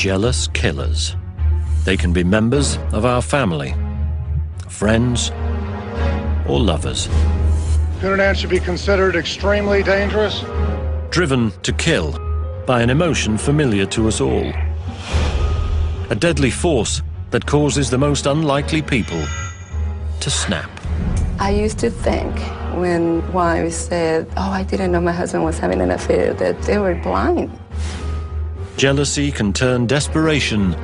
Jealous killers. They can be members of our family, friends, or lovers. Coonamans should be considered extremely dangerous. Driven to kill by an emotion familiar to us all. A deadly force that causes the most unlikely people to snap. I used to think when wives said, "Oh, I didn't know my husband was having an affair," that they were blind. Jealousy can turn desperation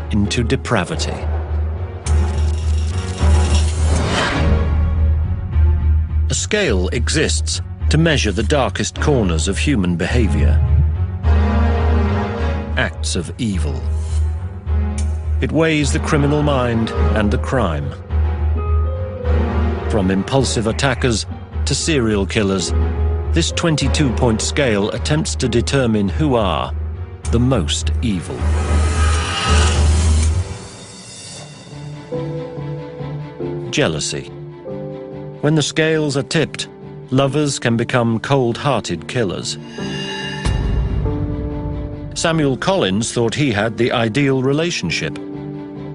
into depravity. A scale exists to measure the darkest corners of human behavior. Acts of evil. It weighs the criminal mind and the crime. From impulsive attackers to serial killers, this 22-point scale attempts to determine who are the most evil. Jealousy. When the scales are tipped, lovers can become cold-hearted killers. Samuel Collins thought he had the ideal relationship.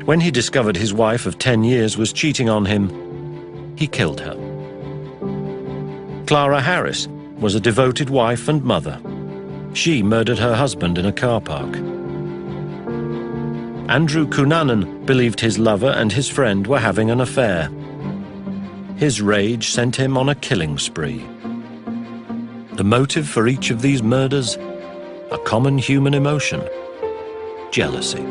When he discovered his wife of 10 years was cheating on him, he killed her. Clara Harris was a devoted wife and mother. She murdered her husband in a car park. Andrew Cunanan believed his lover and his friend were having an affair. His rage sent him on a killing spree. The motive for each of these murders? A common human emotion: jealousy.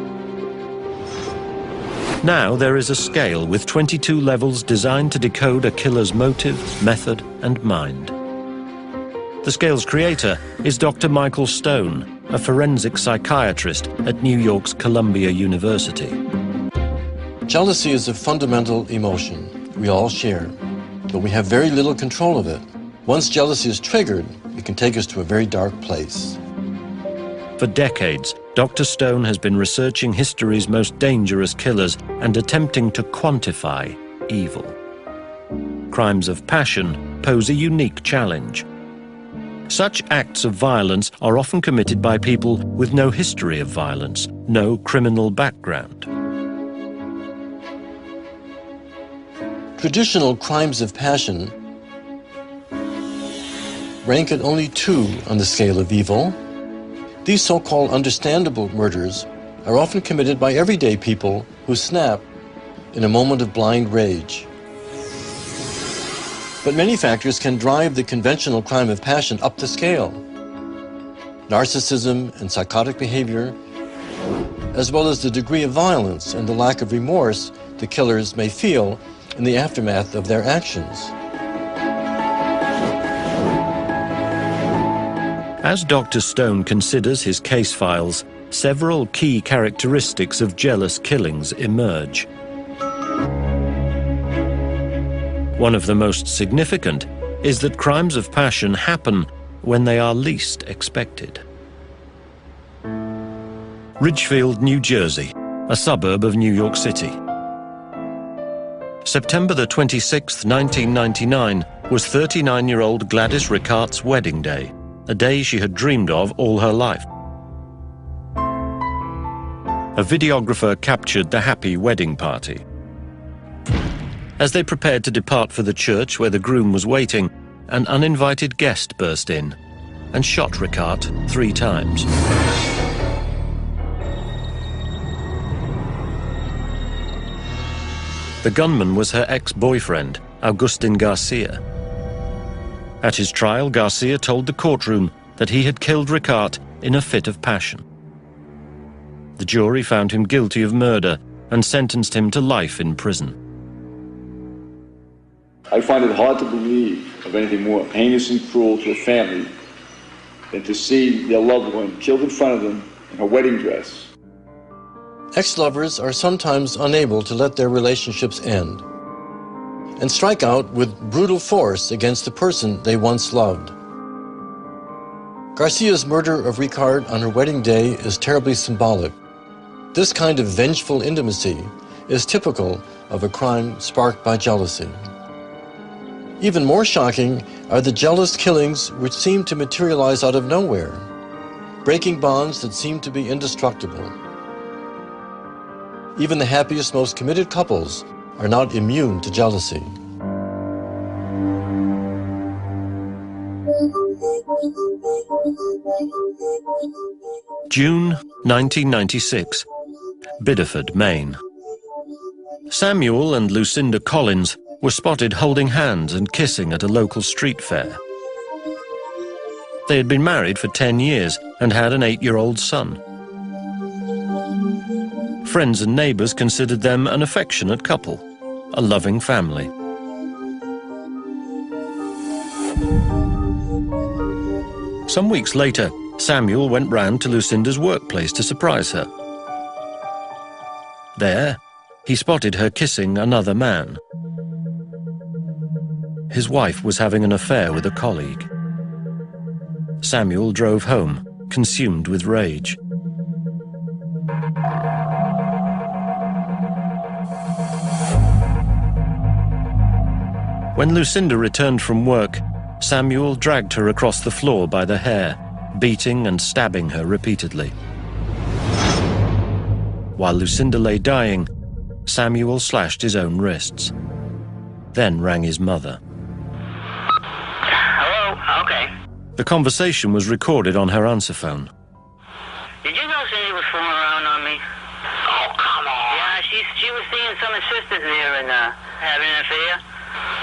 Now there is a scale with 22 levels designed to decode a killer's motive, method, and mind. The scale's creator is Dr. Michael Stone, a forensic psychiatrist at New York's Columbia University. Jealousy is a fundamental emotion we all share, but we have very little control of it. Once jealousy is triggered, it can take us to a very dark place. For decades, Dr. Stone has been researching history's most dangerous killers and attempting to quantify evil. Crimes of passion pose a unique challenge. Such acts of violence are often committed by people with no history of violence, no criminal background. Traditional crimes of passion rank at only 2 on the scale of evil. These so-called understandable murders are often committed by everyday people who snap in a moment of blind rage. But many factors can drive the conventional crime of passion up the scale. Narcissism and psychotic behavior, as well as the degree of violence and the lack of remorse the killers may feel in the aftermath of their actions. As Dr. Stone considers his case files, several key characteristics of jealous killings emerge. One of the most significant is that crimes of passion happen when they are least expected. Ridgefield, New Jersey, a suburb of New York City. September the 26th, 1999, was 39-year-old Gladys Ricart's wedding day, a day she had dreamed of all her life. A videographer captured the happy wedding party. As they prepared to depart for the church where the groom was waiting, an uninvited guest burst in and shot Ricart 3 times. The gunman was her ex-boyfriend, Agustin Garcia. At his trial, Garcia told the courtroom that he had killed Ricart in a fit of passion. The jury found him guilty of murder and sentenced him to life in prison. I find it hard to believe of anything more heinous and cruel to a family than to see their loved one killed in front of them in her wedding dress. Ex-lovers are sometimes unable to let their relationships end and strike out with brutal force against the person they once loved. Garcia's murder of Ricart on her wedding day is terribly symbolic. This kind of vengeful intimacy is typical of a crime sparked by jealousy. Even more shocking are the jealous killings which seem to materialize out of nowhere, breaking bonds that seem to be indestructible. Even the happiest, most committed couples are not immune to jealousy. June 1996, Biddeford, Maine. Samuel and Lucinda Collins were spotted holding hands and kissing at a local street fair. They had been married for 10 years and had an 8-year-old son. Friends and neighbors considered them an affectionate couple, a loving family. Some weeks later, Samuel went round to Lucinda's workplace to surprise her. There, he spotted her kissing another man. His wife was having an affair with a colleague. Samuel drove home, consumed with rage. When Lucinda returned from work, Samuel dragged her across the floor by the hair, beating and stabbing her repeatedly. While Lucinda lay dying, Samuel slashed his own wrists, then rang his mother. Hello? Okay. The conversation was recorded on her answer phone. Did you know Cindy was fooling around on me? Oh, come on. Yeah, she was seeing some assistant there and having an affair.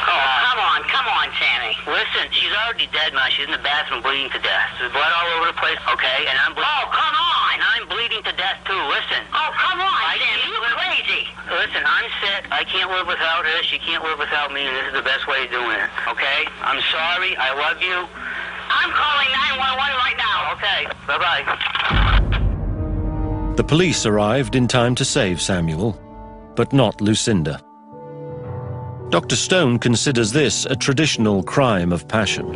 Oh, come on, Sammy. Listen, she's already dead, man. She's in the bathroom bleeding to death. There's blood all over the place, okay? And I'm bleeding. Oh, come on! And I'm bleeding to death, too. Listen. Oh, come on, Sammy. You crazy. Listen, I'm sick. I can't live without her. She can't live without me, and this is the best way of doing it, okay? I'm sorry. I love you. I'm calling 911 right now. Okay, bye-bye. The police arrived in time to save Samuel, but not Lucinda. Dr. Stone considers this a traditional crime of passion.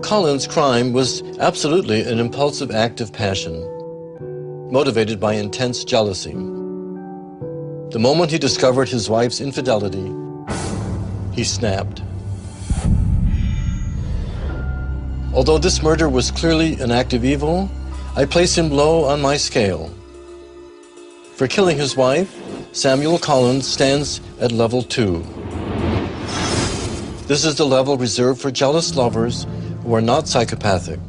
Collins' crime was absolutely an impulsive act of passion, motivated by intense jealousy. The moment he discovered his wife's infidelity, he snapped. Although this murder was clearly an act of evil, I place him low on my scale. For killing his wife, Samuel Collins stands at level 2. This is the level reserved for jealous lovers who are not psychopathic.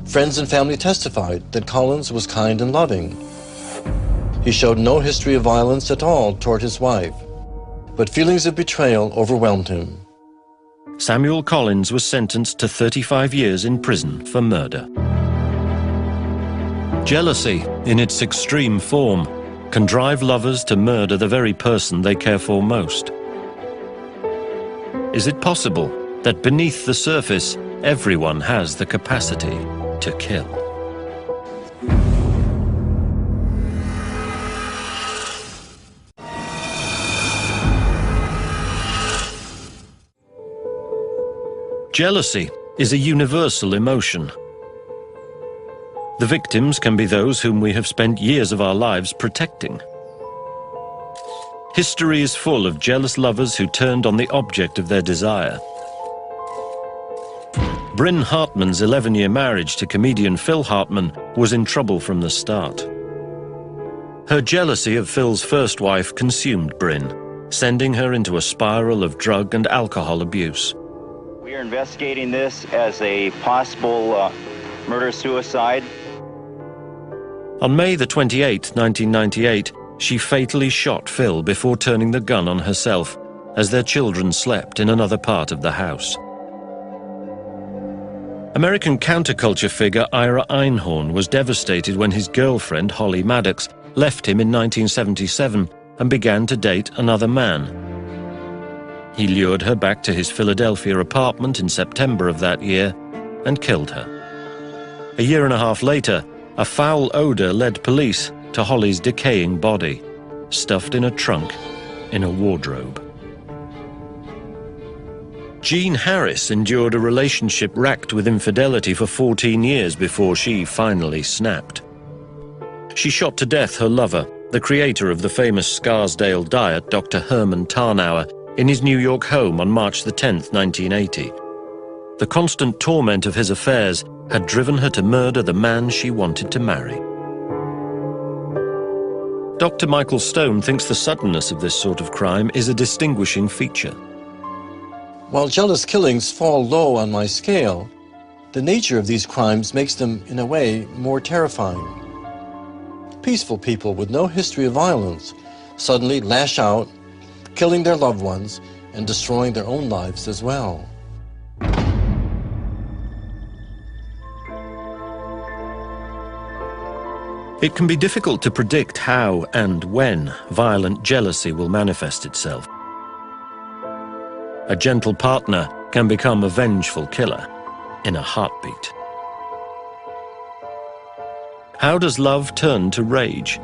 Friends and family testified that Collins was kind and loving. He showed no history of violence at all toward his wife, but feelings of betrayal overwhelmed him. Samuel Collins was sentenced to 35 years in prison for murder. Jealousy, in its extreme form, can drive lovers to murder the very person they care for most. Is it possible that beneath the surface, everyone has the capacity to kill? Jealousy is a universal emotion. The victims can be those whom we have spent years of our lives protecting. History is full of jealous lovers who turned on the object of their desire. Bryn Hartman's 11-year marriage to comedian Phil Hartman was in trouble from the start. Her jealousy of Phil's first wife consumed Bryn, sending her into a spiral of drug and alcohol abuse. We are investigating this as a possible murder-suicide. On May the 28th, 1998, she fatally shot Phil before turning the gun on herself as their children slept in another part of the house. American counterculture figure Ira Einhorn was devastated when his girlfriend, Holly Maddox, left him in 1977 and began to date another man. He lured her back to his Philadelphia apartment in September of that year and killed her. A year and a half later, a foul odor led police to Holly's decaying body, stuffed in a trunk in a wardrobe. Jean Harris endured a relationship racked with infidelity for 14 years before she finally snapped. She shot to death her lover, the creator of the famous Scarsdale diet, Dr. Herman Tarnauer, in his New York home on March the 10th, 1980. The constant torment of his affairs had driven her to murder the man she wanted to marry. Dr. Michael Stone thinks the suddenness of this sort of crime is a distinguishing feature. While jealous killings fall low on my scale, the nature of these crimes makes them, in a way, more terrifying. Peaceful people with no history of violence suddenly lash out, killing their loved ones and destroying their own lives as well. It can be difficult to predict how and when violent jealousy will manifest itself. A gentle partner can become a vengeful killer in a heartbeat. How does love turn to rage?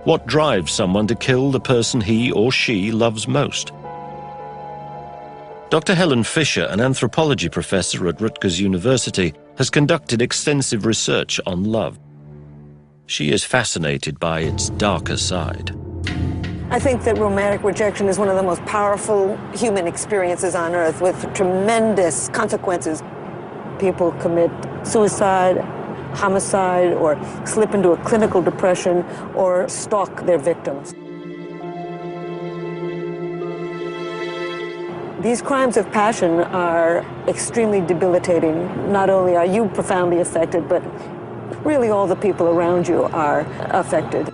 What drives someone to kill the person he or she loves most? Dr. Helen Fisher, an anthropology professor at Rutgers University, has conducted extensive research on love. She is fascinated by its darker side. I think that romantic rejection is one of the most powerful human experiences on earth, with tremendous consequences. People commit suicide, homicide, or slip into a clinical depression, or stalk their victims. These crimes of passion are extremely debilitating. Not only are you profoundly affected, but really all the people around you are affected.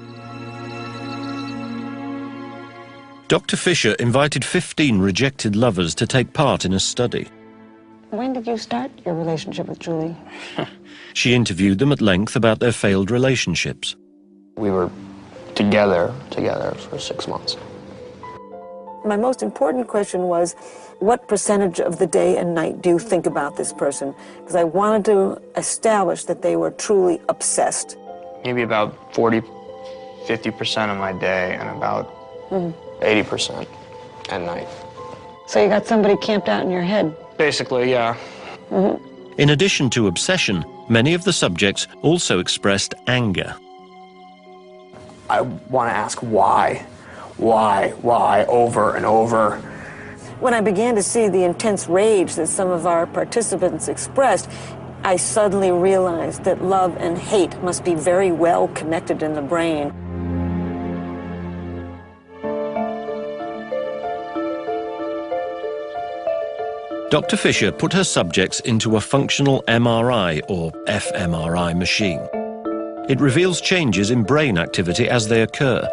Dr. Fisher invited 15 rejected lovers to take part in a study. When did you start your relationship with Julie? She interviewed them at length about their failed relationships. We were together for 6 months. My most important question was, what percentage of the day and night do you think about this person? Because I wanted to establish that they were truly obsessed. Maybe about 40–50% of my day, and about 80% at night. So you got somebody camped out in your head? Basically, yeah. In addition to obsession, many of the subjects also expressed anger. I want to ask why, over and over. When I began to see the intense rage that some of our participants expressed, I suddenly realized that love and hate must be very well connected in the brain. Dr. Fisher put her subjects into a functional MRI or fMRI machine. It reveals changes in brain activity as they occur.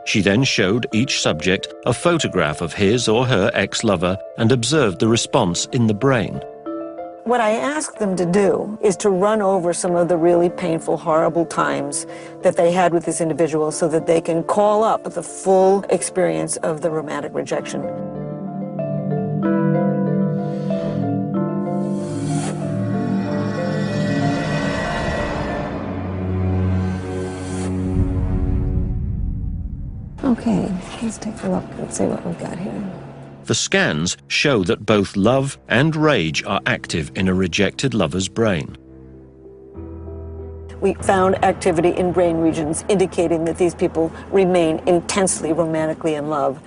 She then showed each subject a photograph of his or her ex-lover and observed the response in the brain. What I asked them to do is to run over some of the really painful, horrible times that they had with this individual so that they can call up the full experience of the romantic rejection. Okay, let's take a look and see what we've got here. The scans show that both love and rage are active in a rejected lover's brain. We found activity in brain regions indicating that these people remain intensely romantically in love.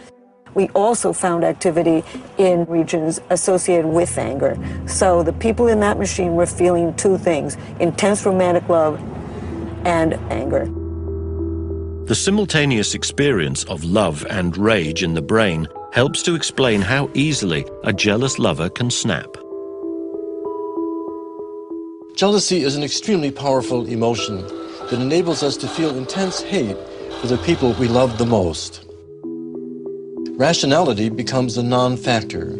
We also found activity in regions associated with anger. So the people in that machine were feeling two things: intense romantic love and anger. The simultaneous experience of love and rage in the brain helps to explain how easily a jealous lover can snap. Jealousy is an extremely powerful emotion that enables us to feel intense hate for the people we love the most. Rationality becomes a non-factor.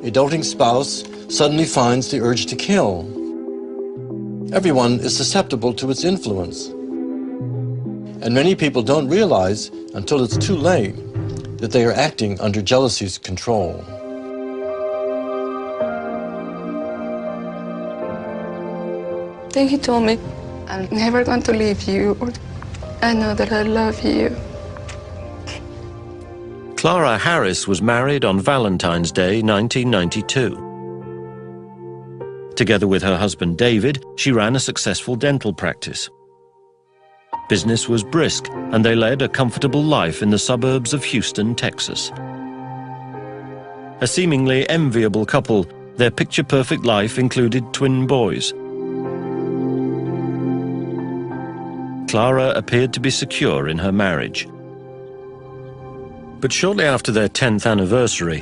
A doting spouse suddenly finds the urge to kill. Everyone is susceptible to its influence. And many people don't realize until it's too late that they are acting under jealousy's control. Then he told me, I'm never going to leave you. I know that I love you. Clara Harris was married on Valentine's Day, 1992. Together with her husband David, she ran a successful dental practice. Business was brisk, and they led a comfortable life in the suburbs of Houston, Texas. A seemingly enviable couple, their picture-perfect life included twin boys. Clara appeared to be secure in her marriage. But shortly after their 10th anniversary,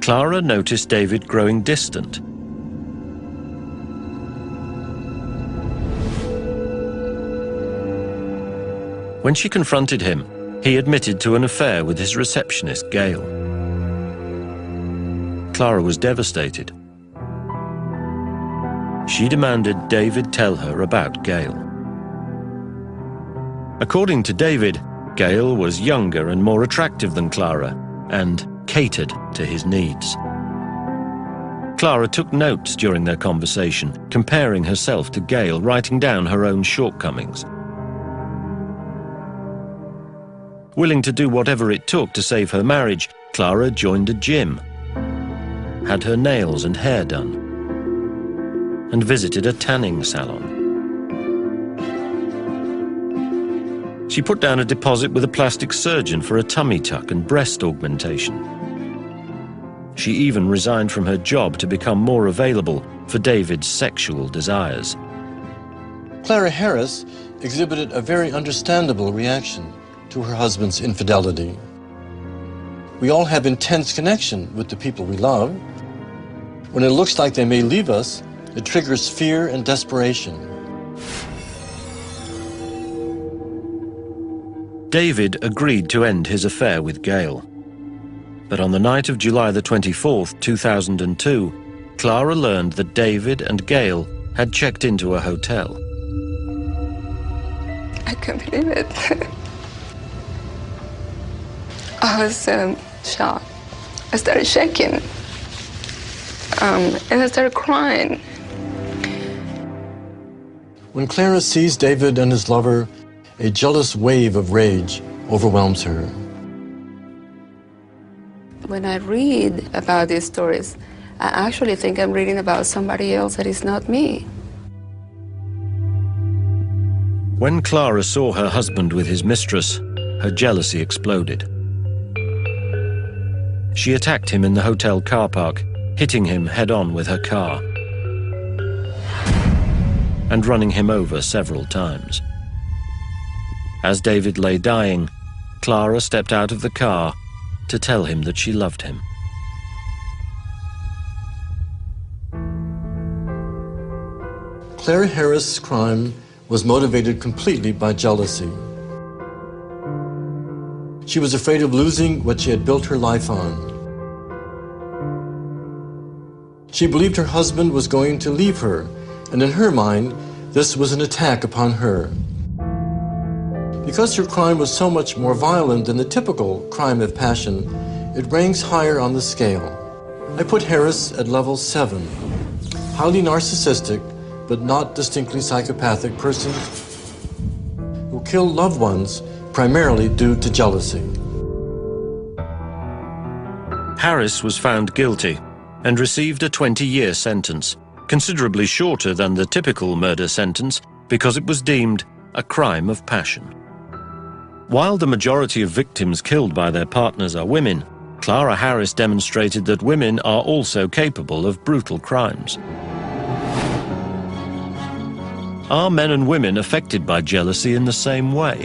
Clara noticed David growing distant. When she confronted him, he admitted to an affair with his receptionist, Gail. Clara was devastated. She demanded David tell her about Gail. According to David, Gail was younger and more attractive than Clara and catered to his needs. Clara took notes during their conversation, comparing herself to Gail, writing down her own shortcomings. Willing to do whatever it took to save her marriage, Clara joined a gym, had her nails and hair done, and visited a tanning salon. She put down a deposit with a plastic surgeon for a tummy tuck and breast augmentation. She even resigned from her job to become more available for David's sexual desires. Clara Harris exhibited a very understandable reaction to her husband's infidelity. We all have intense connection with the people we love. When it looks like they may leave us, it triggers fear and desperation. David agreed to end his affair with Gail. But on the night of July the 24th, 2002, Clara learned that David and Gail had checked into a hotel. I couldn't believe it. I was shocked. I started shaking. And I started crying. When Clara sees David and his lover, a jealous wave of rage overwhelms her. When I read about these stories, I actually think I'm reading about somebody else that is not me. When Clara saw her husband with his mistress, her jealousy exploded. She attacked him in the hotel car park, hitting him head-on with her car and running him over several times. As David lay dying, Clara stepped out of the car to tell him that she loved him. Clara Harris' crime was motivated completely by jealousy. She was afraid of losing what she had built her life on. She believed her husband was going to leave her, and in her mind, this was an attack upon her. Because her crime was so much more violent than the typical crime of passion, it ranks higher on the scale. I put Harris at level 7, highly narcissistic, but not distinctly psychopathic person who killed loved ones primarily due to jealousy. Harris was found guilty and received a 20-year sentence, considerably shorter than the typical murder sentence because it was deemed a crime of passion. While the majority of victims killed by their partners are women, Clara Harris demonstrated that women are also capable of brutal crimes. Are men and women affected by jealousy in the same way?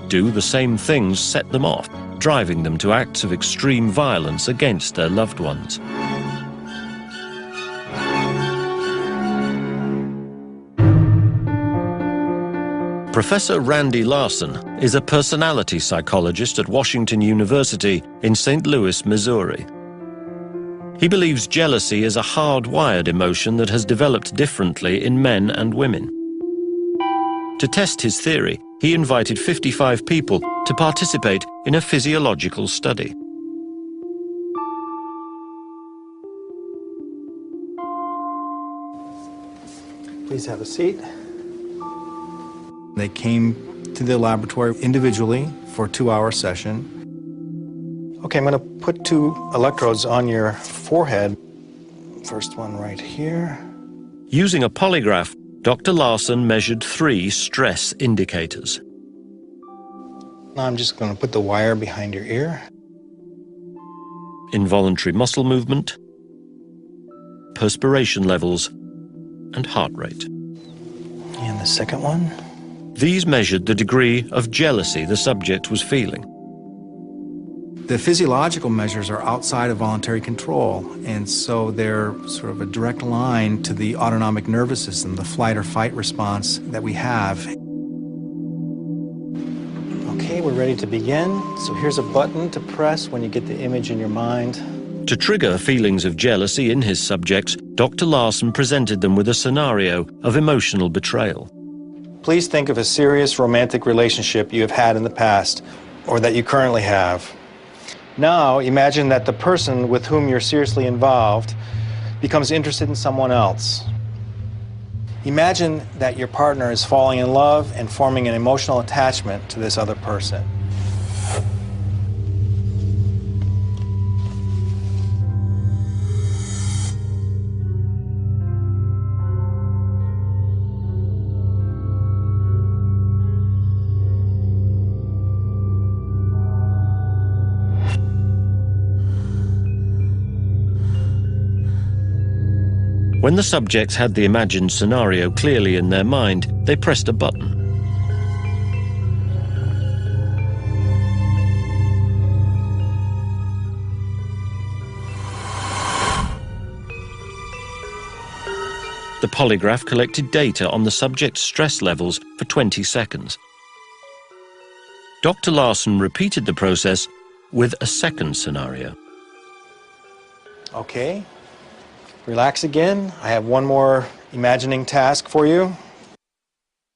Do the same things set them off, driving them to acts of extreme violence against their loved ones? Professor Randy Larson is a personality psychologist at Washington University in St. Louis, Missouri. He believes jealousy is a hardwired emotion that has developed differently in men and women. To test his theory, he invited 55 people to participate in a physiological study. Please have a seat. They came to the laboratory individually for a 2-hour session. Okay, I'm going to put 2 electrodes on your forehead. First one right here. Using a polygraph, Dr. Larson measured 3 stress indicators. Now I'm just going to put the wire behind your ear. Involuntary muscle movement, perspiration levels, and heart rate. And the second one. These measured the degree of jealousy the subject was feeling. The physiological measures are outside of voluntary control, and so they're sort of a direct line to the autonomic nervous system, the flight or fight response that we have. Okay, we're ready to begin. So here's a button to press when you get the image in your mind. To trigger feelings of jealousy in his subjects, Dr. Larson presented them with a scenario of emotional betrayal. Please think of a serious romantic relationship you have had in the past, or that you currently have. Now, imagine that the person with whom you're seriously involved becomes interested in someone else. Imagine that your partner is falling in love and forming an emotional attachment to this other person. When the subjects had the imagined scenario clearly in their mind, they pressed a button. The polygraph collected data on the subject's stress levels for 20 seconds. Dr. Larson repeated the process with a second scenario. Okay. Relax again. I have one more imagining task for you.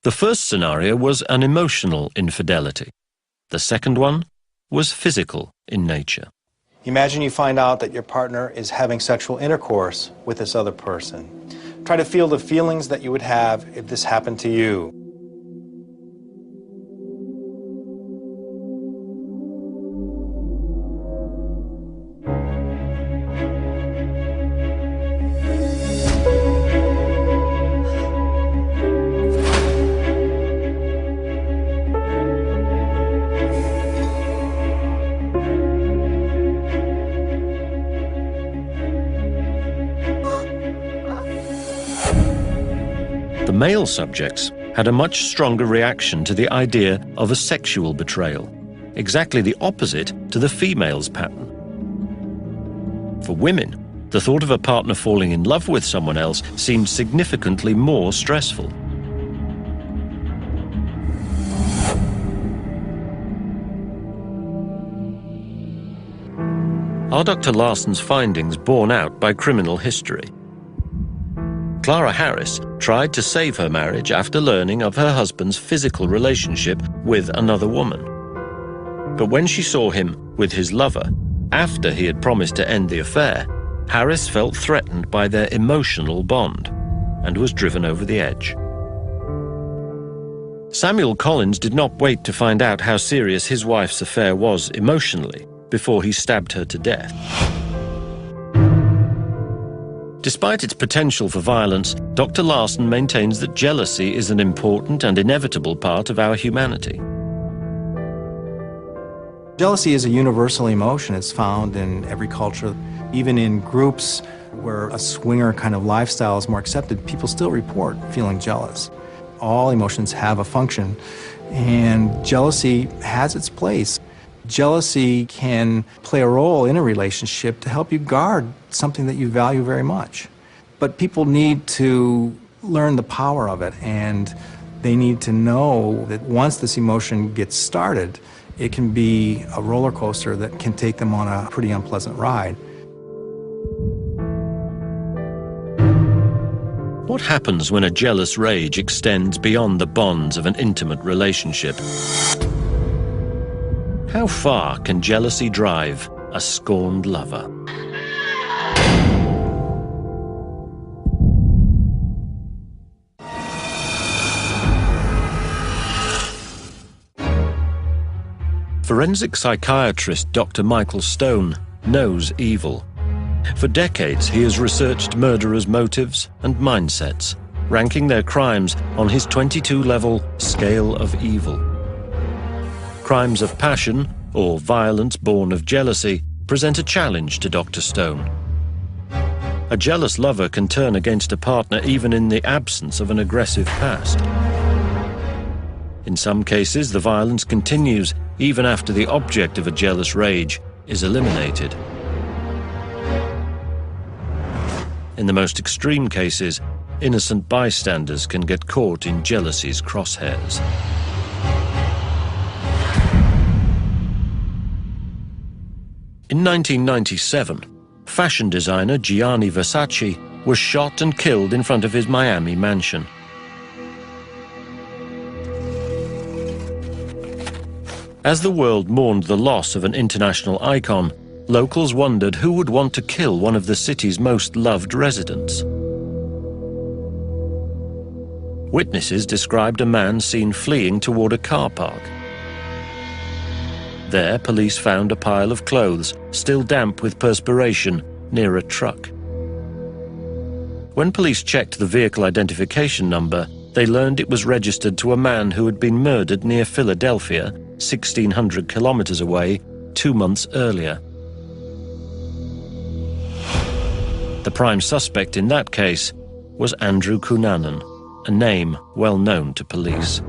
The first scenario was an emotional infidelity. The second one was physical in nature. Imagine you find out that your partner is having sexual intercourse with this other person. Try to feel the feelings that you would have if this happened to you. The male subjects had a much stronger reaction to the idea of a sexual betrayal, exactly the opposite to the female's pattern. For women, the thought of a partner falling in love with someone else seemed significantly more stressful. Are Dr. Larson's findings borne out by criminal history? Clara Harris tried to save her marriage after learning of her husband's physical relationship with another woman. But when she saw him with his lover, after he had promised to end the affair, Harris felt threatened by their emotional bond and was driven over the edge. Samuel Collins did not wait to find out how serious his wife's affair was emotionally before he stabbed her to death. Despite its potential for violence, Dr. Larson maintains that jealousy is an important and inevitable part of our humanity. Jealousy is a universal emotion. It's found in every culture. Even in groups where a swinger kind of lifestyle is more accepted, people still report feeling jealous. All emotions have a function, and jealousy has its place. Jealousy can play a role in a relationship to help you guard something that you value very much. But people need to learn the power of it, and they need to know that once this emotion gets started, it can be a roller coaster that can take them on a pretty unpleasant ride. What happens when a jealous rage extends beyond the bonds of an intimate relationship? How far can jealousy drive a scorned lover? Forensic psychiatrist Dr. Michael Stone knows evil. For decades, he has researched murderers' motives and mindsets, ranking their crimes on his 22-level scale of evil. Crimes of passion, or violence born of jealousy, present a challenge to Dr. Stone. A jealous lover can turn against a partner even in the absence of an aggressive past. In some cases, the violence continues even after the object of a jealous rage is eliminated. In the most extreme cases, innocent bystanders can get caught in jealousy's crosshairs. In 1997, fashion designer Gianni Versace was shot and killed in front of his Miami mansion. As the world mourned the loss of an international icon, locals wondered who would want to kill one of the city's most loved residents. Witnesses described a man seen fleeing toward a car park. There, police found a pile of clothes, still damp with perspiration, near a truck. When police checked the vehicle identification number, they learned it was registered to a man who had been murdered near Philadelphia, 1,600 kilometers away, 2 months earlier. The prime suspect in that case was Andrew Cunanan, a name well known to police.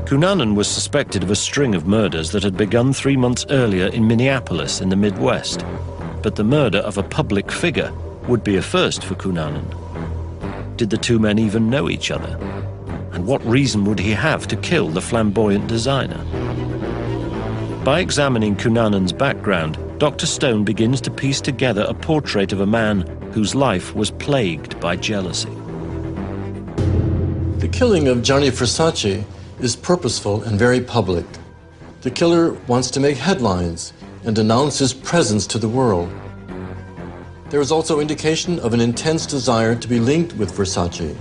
Cunanan was suspected of a string of murders that had begun 3 months earlier in Minneapolis in the Midwest. But the murder of a public figure would be a first for Cunanan. Did the two men even know each other? And what reason would he have to kill the flamboyant designer? By examining Cunanan's background, Dr. Stone begins to piece together a portrait of a man whose life was plagued by jealousy. The killing of Gianni Versace is purposeful and very public. The killer wants to make headlines and announce his presence to the world. There is also indication of an intense desire to be linked with Versace,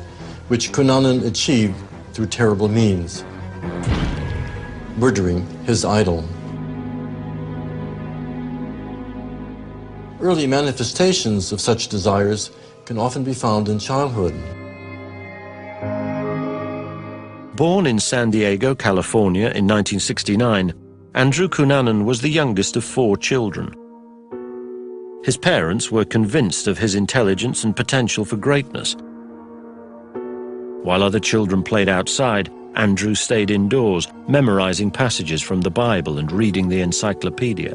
which Cunanan achieved through terrible means, murdering his idol. Early manifestations of such desires can often be found in childhood. Born in San Diego, California in 1969, Andrew Cunanan was the youngest of 4 children. His parents were convinced of his intelligence and potential for greatness. While other children played outside, Andrew stayed indoors, memorizing passages from the Bible and reading the encyclopedia.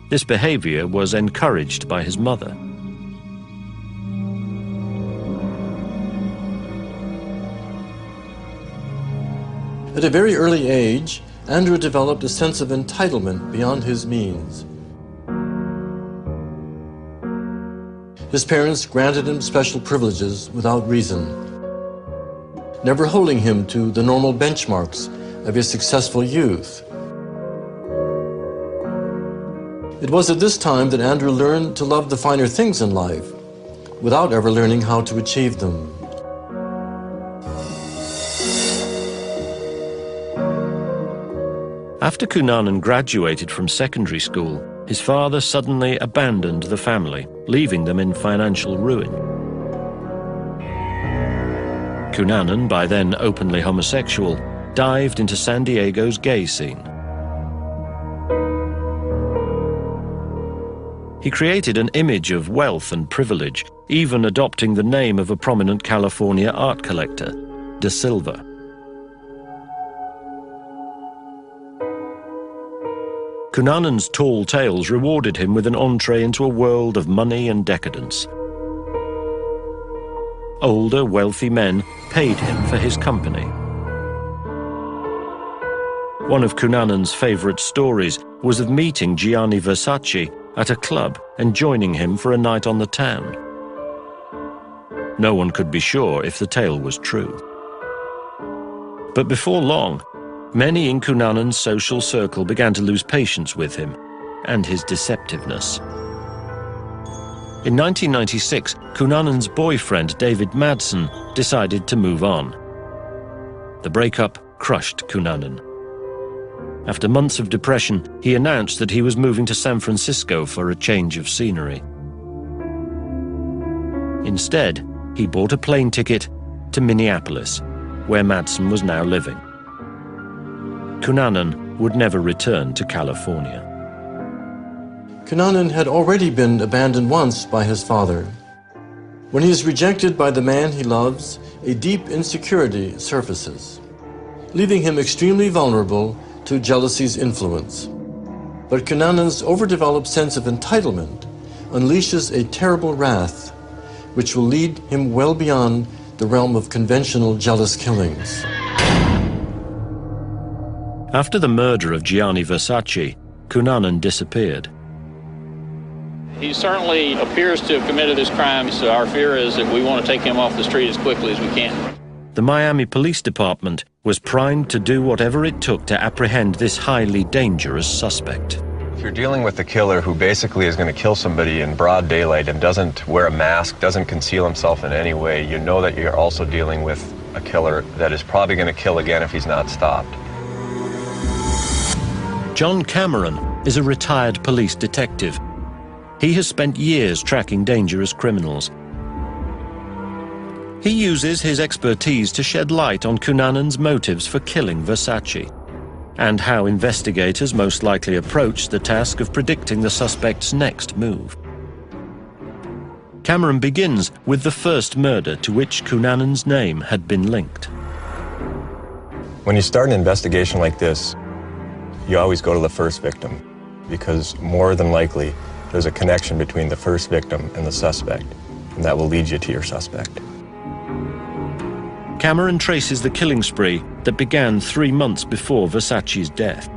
This behavior was encouraged by his mother. At a very early age, Andrew developed a sense of entitlement beyond his means. His parents granted him special privileges without reason, never holding him to the normal benchmarks of his successful youth. It was at this time that Andrew learned to love the finer things in life, without ever learning how to achieve them. After Cunanan graduated from secondary school, his father suddenly abandoned the family, leaving them in financial ruin. Cunanan, by then openly homosexual, dived into San Diego's gay scene. He created an image of wealth and privilege, even adopting the name of a prominent California art collector, De Silva. Cunanan's tall tales rewarded him with an entree into a world of money and decadence. Older, wealthy men paid him for his company. One of Cunanan's favorite stories was of meeting Gianni Versace at a club and joining him for a night on the town. No one could be sure if the tale was true. But before long, many in Cunanan's social circle began to lose patience with him and his deceptiveness. In 1996, Cunanan's boyfriend, David Madsen, decided to move on. The breakup crushed Cunanan. After months of depression, he announced that he was moving to San Francisco for a change of scenery. Instead, he bought a plane ticket to Minneapolis, where Madsen was now living. Cunanan would never return to California. Cunanan had already been abandoned once by his father. When he is rejected by the man he loves, a deep insecurity surfaces, leaving him extremely vulnerable to jealousy's influence. But Cunanan's overdeveloped sense of entitlement unleashes a terrible wrath, which will lead him well beyond the realm of conventional jealous killings. After the murder of Gianni Versace, Cunanan disappeared. He certainly appears to have committed this crime, so our fear is that we want to take him off the street as quickly as we can. The Miami Police Department was primed to do whatever it took to apprehend this highly dangerous suspect. If you're dealing with a killer who basically is going to kill somebody in broad daylight and doesn't wear a mask, doesn't conceal himself in any way, you know that you're also dealing with a killer that is probably going to kill again if he's not stopped. John Cameron is a retired police detective. He has spent years tracking dangerous criminals. He uses his expertise to shed light on Cunanan's motives for killing Versace, and how investigators most likely approach the task of predicting the suspect's next move. Cameron begins with the first murder to which Cunanan's name had been linked. When you start an investigation like this, you always go to the first victim, because more than likely there's a connection between the first victim and the suspect, and that will lead you to your suspect. Cameron traces the killing spree that began 3 months before Versace's death.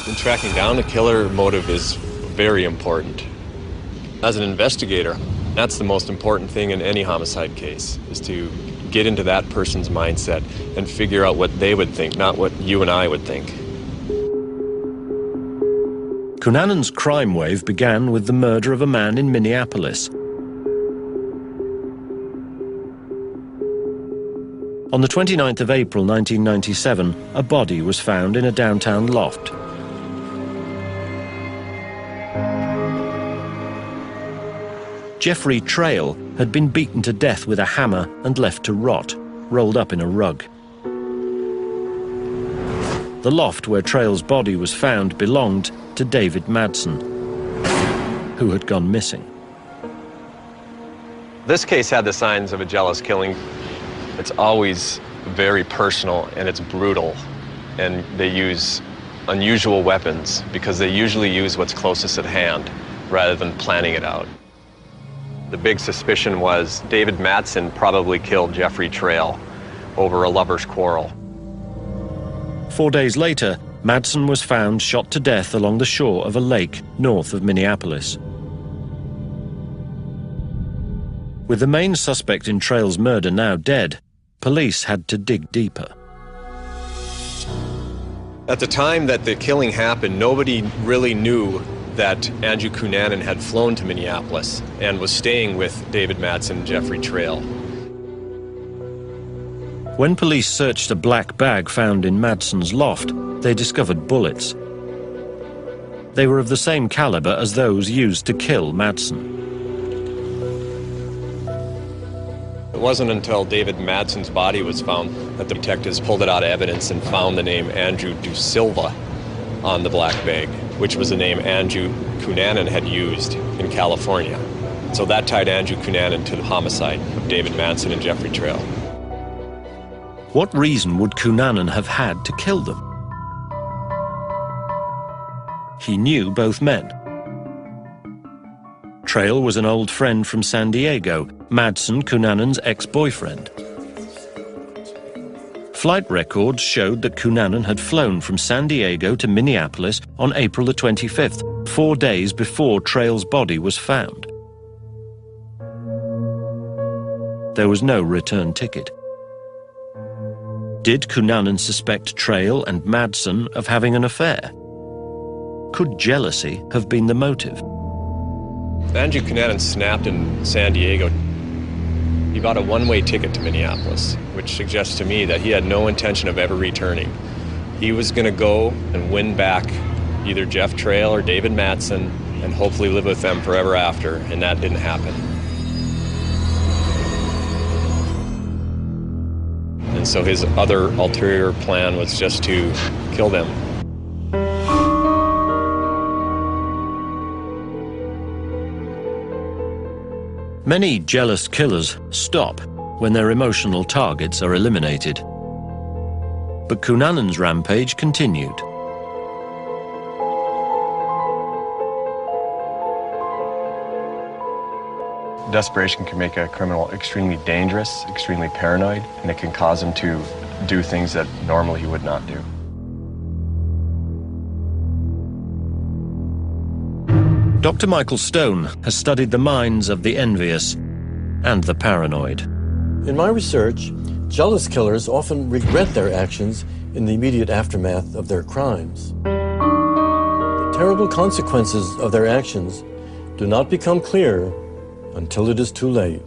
And tracking down the killer motive is very important. As an investigator, that's the most important thing in any homicide case, is to get into that person's mindset and figure out what they would think, not what you and I would think. Cunanan's crime wave began with the murder of a man in Minneapolis. On the 29th of April 1997, a body was found in a downtown loft. Jeffrey Trail had been beaten to death with a hammer and left to rot, rolled up in a rug. The loft where Trail's body was found belonged to David Madsen, who had gone missing. This case had the signs of a jealous killing. It's always very personal and it's brutal, and they use unusual weapons because they usually use what's closest at hand rather than planning it out. The big suspicion was David Madsen probably killed Jeffrey Trail over a lover's quarrel. 4 days later, Madsen was found shot to death along the shore of a lake north of Minneapolis. With the main suspect in Trail's murder now dead, police had to dig deeper. At the time that the killing happened, nobody really knew that Andrew Cunanan had flown to Minneapolis and was staying with David Madsen and Jeffrey Trail. When police searched a black bag found in Madsen's loft, they discovered bullets. They were of the same caliber as those used to kill Madsen. It wasn't until David Madsen's body was found that the detectives pulled it out of evidence and found the name Andrew De Silva on the black bag, which was the name Andrew Cunanan had used in California. So that tied Andrew Cunanan to the homicide of David Madsen and Jeffrey Trail. What reason would Cunanan have had to kill them? He knew both men. Trail was an old friend from San Diego, Madsen Cunanan's ex-boyfriend. Flight records showed that Cunanan had flown from San Diego to Minneapolis on April the 25th, 4 days before Trail's body was found. There was no return ticket. Did Cunanan suspect Trail and Madsen of having an affair? Could jealousy have been the motive? Andrew Cunanan snapped in San Diego. He bought a one-way ticket to Minneapolis, which suggests to me that he had no intention of ever returning. He was going to go and win back either Jeff Trail or David Madsen and hopefully live with them forever after, and that didn't happen. And so his other ulterior plan was just to kill them. Many jealous killers stop when their emotional targets are eliminated. But Cunnanan's rampage continued. Desperation can make a criminal extremely dangerous, extremely paranoid, and it can cause him to do things that normally he would not do. Dr. Michael Stone has studied the minds of the envious and the paranoid. In my research, jealous killers often regret their actions in the immediate aftermath of their crimes. The terrible consequences of their actions do not become clear until it is too late.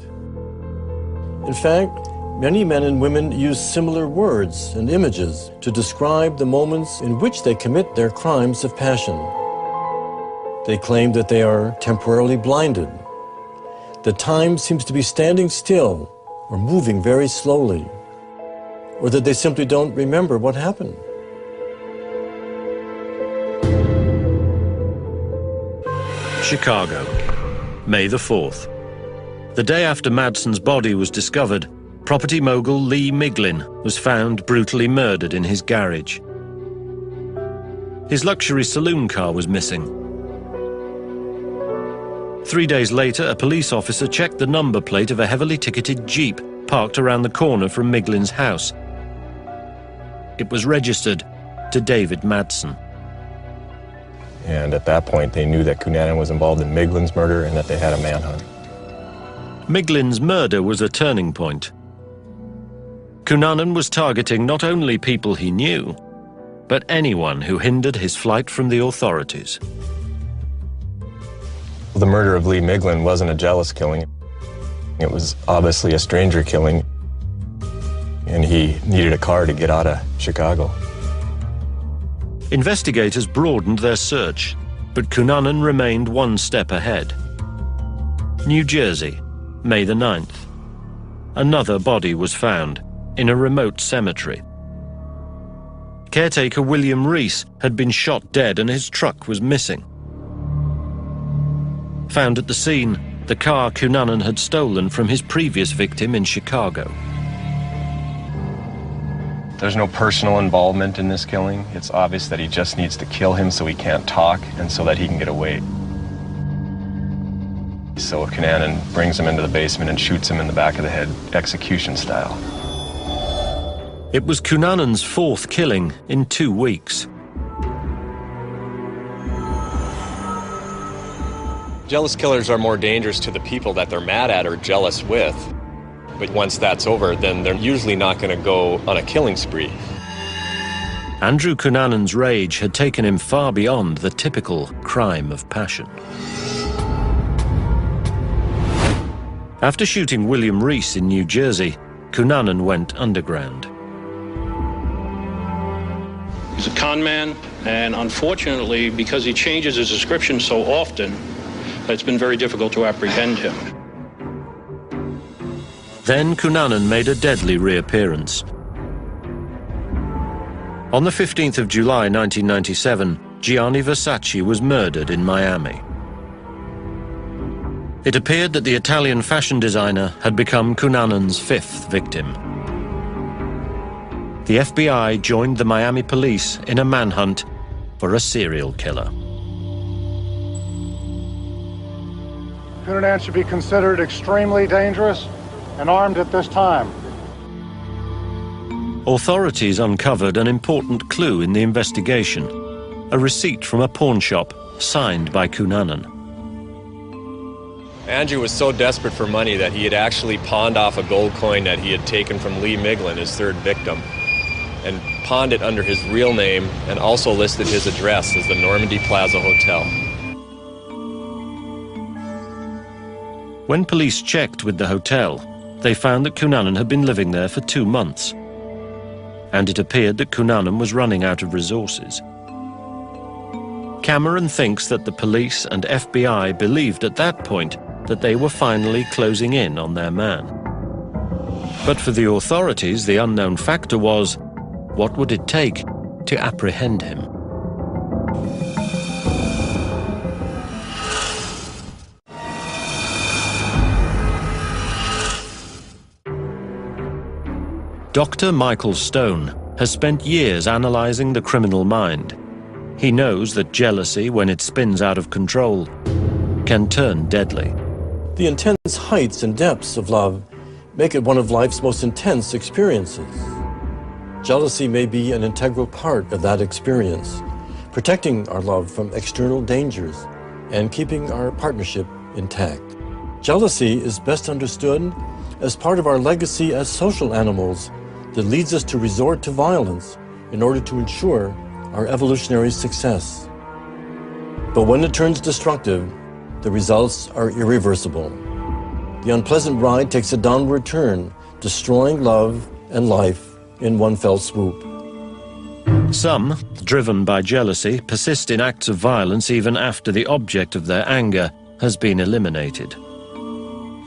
In fact, many men and women use similar words and images to describe the moments in which they commit their crimes of passion. They claim that they are temporarily blinded, that time seems to be standing still or moving very slowly, or that they simply don't remember what happened. Chicago, May the 4th. The day after Madson's body was discovered, property mogul Lee Miglin was found brutally murdered in his garage. His luxury saloon car was missing. 3 days later, a police officer checked the number plate of a heavily ticketed Jeep parked around the corner from Miglin's house. It was registered to David Madson. And at that point, they knew that Cunnanan was involved in Miglin's murder and that they had a manhunt. Miglin's murder was a turning point. Cunnanan was targeting not only people he knew, but anyone who hindered his flight from the authorities. The murder of Lee Miglin wasn't a jealous killing. It was obviously a stranger killing, and he needed a car to get out of Chicago. Investigators broadened their search, but Cunnanan remained one step ahead. New Jersey, May the 9th. Another body was found in a remote cemetery. Caretaker William Reese had been shot dead and his truck was missing. Found at the scene, the car Cunnanan had stolen from his previous victim in Chicago. There's no personal involvement in this killing. It's obvious that he just needs to kill him so he can't talk and so that he can get away. So Cunnanan brings him into the basement and shoots him in the back of the head, execution style. It was Cunnanan's fourth killing in 2 weeks. Jealous killers are more dangerous to the people that they're mad at or jealous with. But once that's over, then they're usually not going to go on a killing spree. Andrew Cunnanan's rage had taken him far beyond the typical crime of passion. After shooting William Reese in New Jersey, Cunnanan went underground. He's a con man, and unfortunately, because he changes his description so often, it's been very difficult to apprehend him. Then Cunnanan made a deadly reappearance. On the 15th of July 1997, Gianni Versace was murdered in Miami. It appeared that the Italian fashion designer had become Cunnanan's 5th victim. The FBI joined the Miami police in a manhunt for a serial killer. Cunnanan should be considered extremely dangerous and armed at this time. Authorities uncovered an important clue in the investigation, a receipt from a pawn shop signed by Cunnanan. Andrew was so desperate for money that he had actually pawned off a gold coin that he had taken from Lee Miglin, his 3rd victim, and pawned it under his real name and also listed his address as the Normandy Plaza Hotel. When police checked with the hotel, they found that Cunnanan had been living there for 2 months. And it appeared that Cunnanan was running out of resources. Cameron thinks that the police and FBI believed at that point that they were finally closing in on their man. But for the authorities, the unknown factor was, what would it take to apprehend him? Dr. Michael Stone has spent years analyzing the criminal mind. He knows that jealousy, when it spins out of control, can turn deadly. The intense heights and depths of love make it one of life's most intense experiences. Jealousy may be an integral part of that experience, protecting our love from external dangers and keeping our partnership intact. Jealousy is best understood as part of our legacy as social animals that leads us to resort to violence in order to ensure our evolutionary success. But when it turns destructive, the results are irreversible. The unpleasant ride takes a downward turn, destroying love and life in one fell swoop. Some, driven by jealousy, persist in acts of violence even after the object of their anger has been eliminated.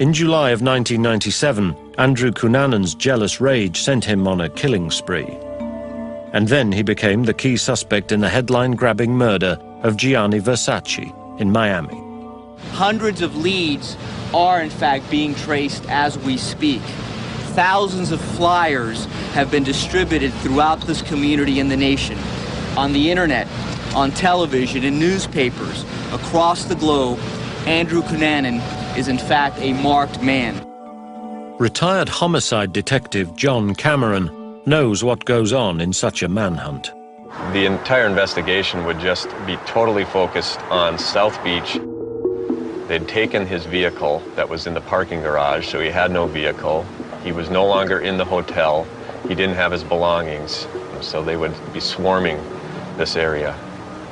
In July of 1997, Andrew Cunanan's jealous rage sent him on a killing spree. And then he became the key suspect in the headline-grabbing murder of Gianni Versace in Miami. Hundreds of leads are, in fact, being traced as we speak. Thousands of flyers have been distributed throughout this community and the nation, on the internet, on television, in newspapers, across the globe. Andrew Cunanan is, in fact, a marked man. Retired homicide detective John Cameron knows what goes on in such a manhunt. The entire investigation would just be totally focused on South Beach. They'd taken his vehicle that was in the parking garage, so he had no vehicle. He was no longer in the hotel. He didn't have his belongings, so they would be swarming this area,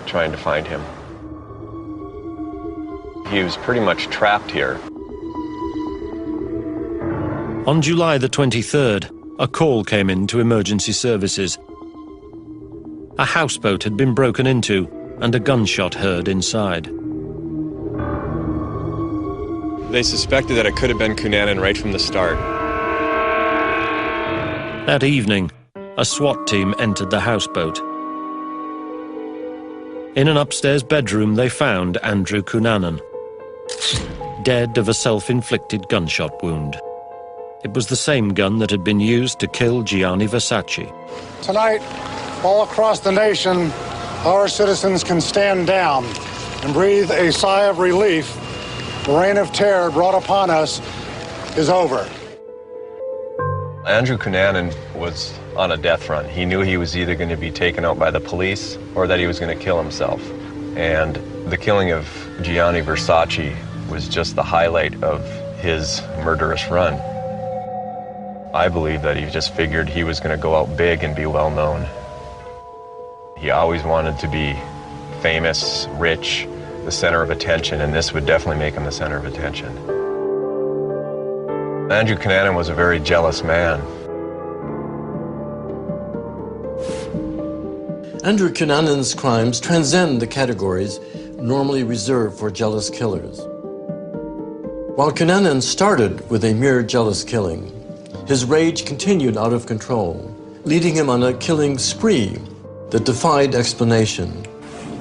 trying to find him. He was pretty much trapped here. On July the 23rd, a call came in to emergency services. A houseboat had been broken into and a gunshot heard inside. They suspected that it could have been Cunanan right from the start. That evening, a SWAT team entered the houseboat. In an upstairs bedroom, they found Andrew Cunanan, dead of a self-inflicted gunshot wound. It was the same gun that had been used to kill Gianni Versace. Tonight, all across the nation, our citizens can stand down and breathe a sigh of relief. The reign of terror brought upon us is over. Andrew Cunanan was on a death run. He knew he was either going to be taken out by the police or that he was going to kill himself. And the killing of Gianni Versace was just the highlight of his murderous run. I believe that he just figured he was going to go out big and be well known. He always wanted to be famous, rich, the center of attention, and this would definitely make him the center of attention. Andrew Cunanan was a very jealous man. Andrew Cunanan's crimes transcend the categories normally reserved for jealous killers. While Cunanan started with a mere jealous killing, his rage continued out of control, leading him on a killing spree that defied explanation.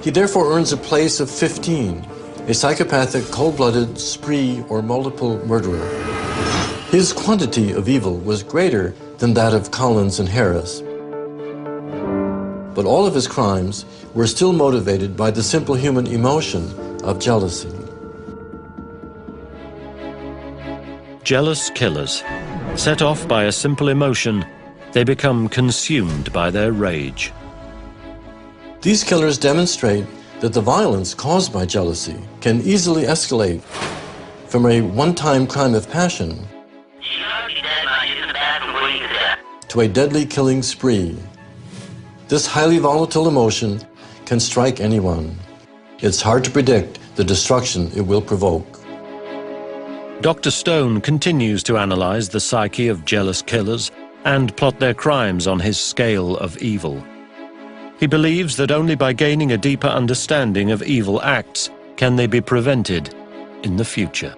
He therefore earns a place of 15, a psychopathic, cold-blooded spree or multiple murderer. His quantity of evil was greater than that of Collins and Harris. But all of his crimes were still motivated by the simple human emotion of jealousy. Jealous killers. Set off by a simple emotion, they become consumed by their rage. These killers demonstrate that the violence caused by jealousy can easily escalate from a one-time crime of passion to a deadly killing spree. This highly volatile emotion can strike anyone. It's hard to predict the destruction it will provoke. Dr. Stone continues to analyze the psyche of jealous killers and plot their crimes on his scale of evil. He believes that only by gaining a deeper understanding of evil acts can they be prevented in the future.